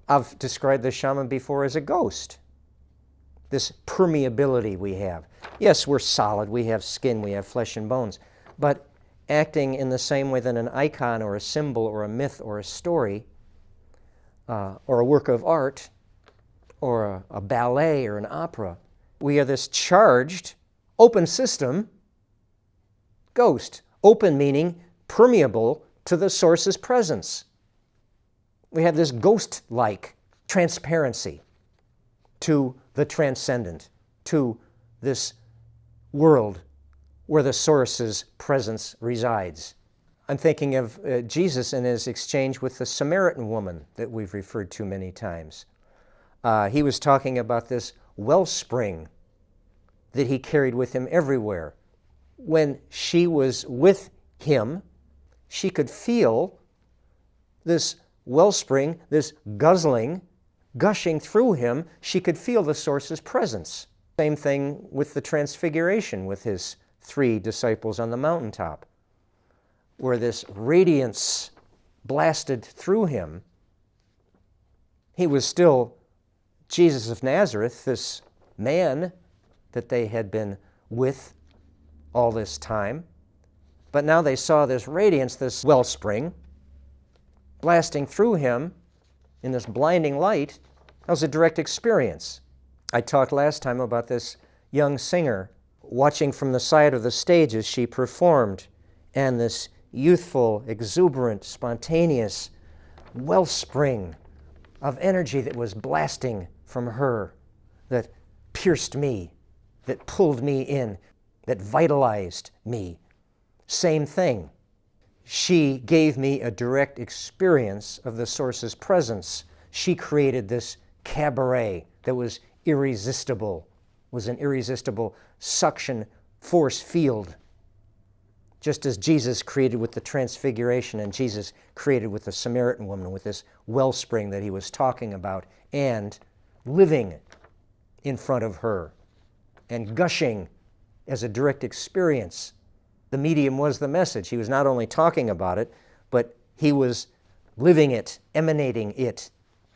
I've described the shaman before as a ghost. This permeability we have. Yes, we're solid, we have skin, we have flesh and bones, but acting in the same way that an icon or a symbol or a myth or a story or a work of art or a ballet or an opera, we are this charged, open system ghost. Open meaning permeable to the source's presence. We have this ghost-like transparency to the transcendent, to this world where the source's presence resides. I'm thinking of Jesus and his exchange with the Samaritan woman that we've referred to many times. He was talking about this wellspring that he carried with him everywhere. When she was with him, she could feel this wellspring, this gushing through him. She could feel the source's presence. Same thing with the Transfiguration with his 3 disciples on the mountaintop, where this radiance blasted through him. He was still Jesus of Nazareth, this man that they had been with all this time. But now they saw this radiance, this wellspring, blasting through him in this blinding light. That was a direct experience. I talked last time about this young singer watching from the side of the stage as she performed, and this youthful, exuberant, spontaneous wellspring of energy that was blasting from her, that pierced me, that pulled me in, that vitalized me. Same thing. She gave me a direct experience of the source's presence. She created this cabaret that was irresistible, was an irresistible suction force field, just as Jesus created with the Transfiguration and Jesus created with the Samaritan woman, with this wellspring that he was talking about and living in front of her and gushing as a direct experience. The medium was the message. He was not only talking about it, but he was living it, emanating it.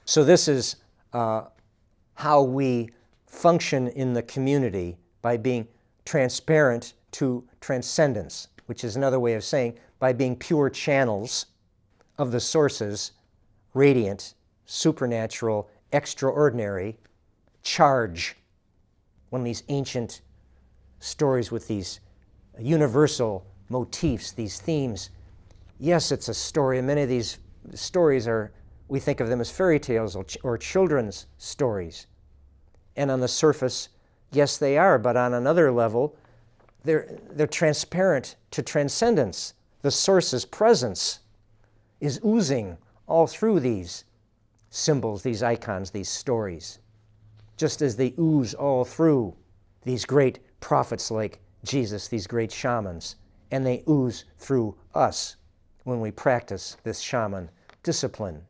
So this is how we function in the community, by being transparent to transcendence, which is another way of saying by being pure channels of the source's radiant, supernatural, extraordinary charge. One of these ancient stories with these universal motifs, these themes. Yes, it's a story, and many of these stories we think of them as fairy tales or children's stories. And on the surface, yes, they are, but on another level, they're transparent to transcendence. The source's presence is oozing all through these symbols, these icons, these stories, just as they ooze all through these great prophets like Jesus, these great shamans, and they ooze through us when we practice this shaman discipline.